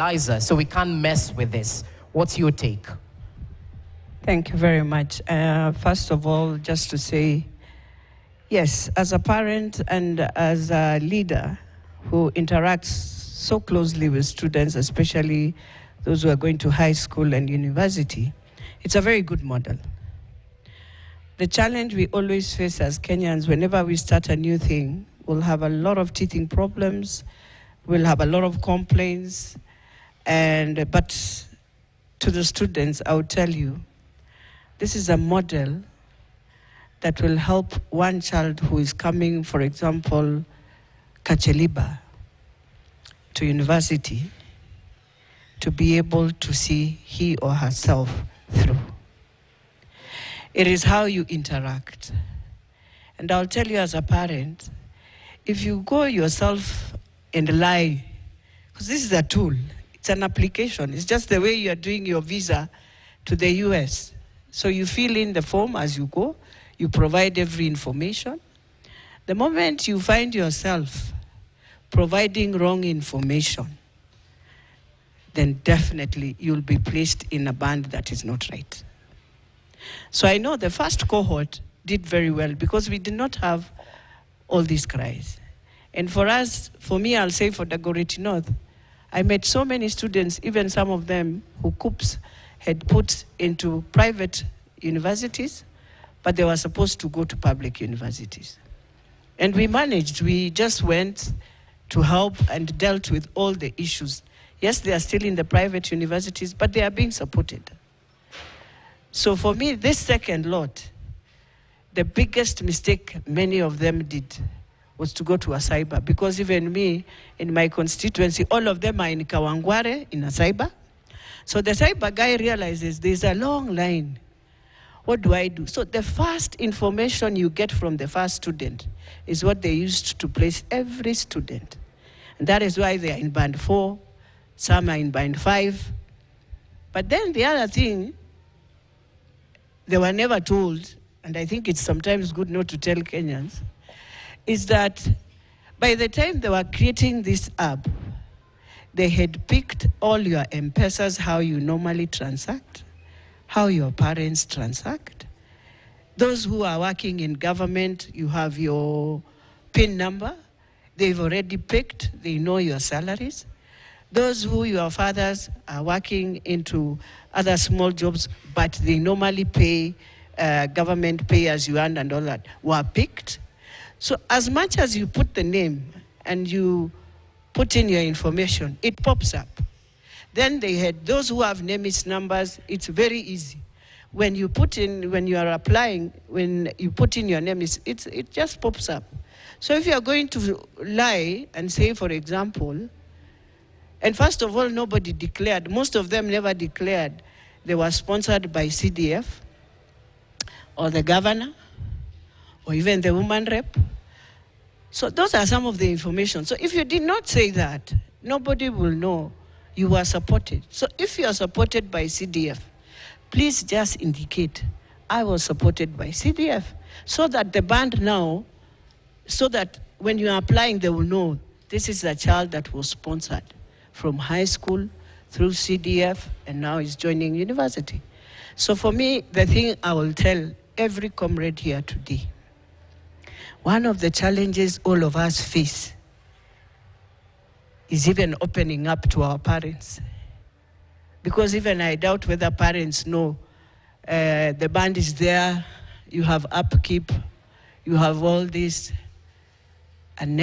so we can't mess with this. What's your take? Thank you very much. First of all, just to say, yes, as a parent and as a leader who interacts so closely with students, especially those who are going to high school and university, it's a very good model. The challenge we always face as Kenyans, whenever we start a new thing, we'll have a lot of teething problems, we'll have a lot of complaints, but to the students, I would tell you, this is a model that will help one child who is coming, for example, Kacheliba, to university, to be able to see he or herself through. It is how you interact. And I'll tell you as a parent, if you go yourself and lie, because this is a tool, it's an application, it's just the way you are doing your visa to the US. So you fill in the form as you go, you provide every information. The moment you find yourself providing wrong information, then definitely you'll be placed in a band that is not right. So I know the first cohort did very well because we did not have all these cries. And for us, for me, I'll say for Dagoretti North, I met so many students, even some of them who COOPS had put into private universities, but they were supposed to go to public universities. And we managed, we just went to help and dealt with all the issues. Yes, they are still in the private universities, but they are being supported. So for me, this second lot, the biggest mistake many of them did was to go to a cyber, because even me, in my constituency, all of them are in Kawangware, in a cyber. So the cyber guy realizes there's a long line. What do I do? So the first information you get from the first student is what they used to place every student. And that is why they are in band 4, some are in band 5. But then the other thing, they were never told, and I think it's sometimes good not to tell Kenyans, is that by the time they were creating this app, they had picked all your M-Pesas, how you normally transact, how your parents transact. Those who are working in government, you have your PIN number. They've already picked, they know your salaries. Those who your fathers are working into other small jobs, but they normally pay government pay as you earn and all that, were picked. So as much as you put the name and you put in your information, it pops up. Then they had those who have NEMIS numbers. It's very easy. When you put in, when you are applying, when you put in your NEMIS, it just pops up. So if you are going to lie and say, for example, and first of all, nobody declared, most of them never declared they were sponsored by CDF or the governor or even the woman rep. So those are some of the information. So if you did not say that, nobody will know you were supported. So if you are supported by CDF, please just indicate, I was supported by CDF, so that the band now, so that when you are applying, they will know this is a child that was sponsored from high school through CDF and now is joining university. So for me, the thing I will tell every comrade here today, one of the challenges all of us face is even opening up to our parents. Because even I doubt whether parents know the band is there, you have upkeep, you have all this, and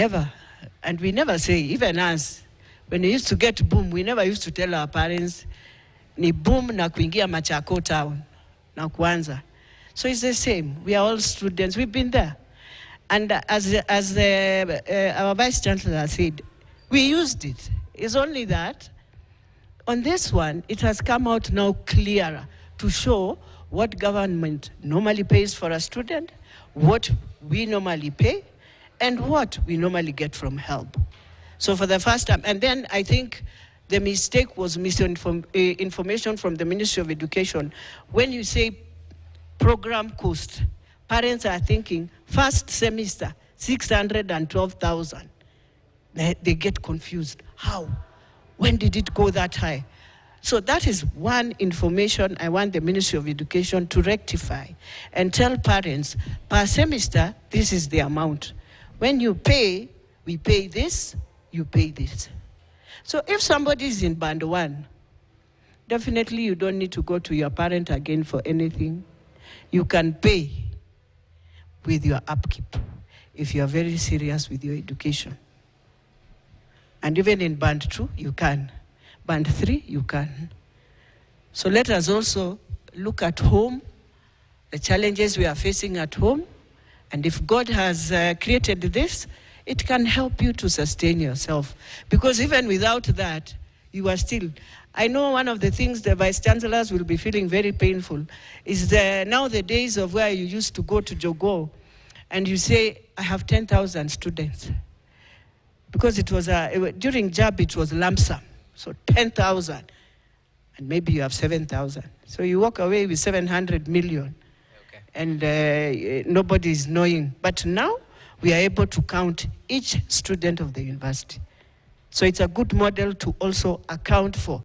we never say, even us, when we used to get boom, we never used to tell our parents, ni boom na kuingia Machako town, na kuanza. So it's the same, we are all students, we've been there. And as our Vice Chancellor said, we used it. It's only that on this one, it has come out now clearer to show what government normally pays for a student, what we normally pay, and what we normally get from help. So for the first time, and then I think the mistake was misinformation from the Ministry of Education. When you say program cost, parents are thinking first semester, 612,000. They get confused. How? When did it go that high? So that is one information I want the Ministry of Education to rectify and tell parents, per semester, this is the amount. When you pay, we pay this, you pay this. So if somebody is in band 1, definitely you don't need to go to your parent again for anything. You can pay with your upkeep if you are very serious with your education. And even in band 2, you can. Band 3, you can. So let us also look at home, the challenges we are facing at home, and if God has created this, it can help you to sustain yourself. Because even without that, you are still... I know one of the things the vice-chancellors will be feeling very painful is now the days of where you used to go to Jogo and you say, I have 10,000 students. Because it was, during JAB, it was lump sum. So 10,000, and maybe you have 7,000. So you walk away with 700 million, okay. And nobody is knowing. But now we are able to count each student of the university. So it's a good model to also account for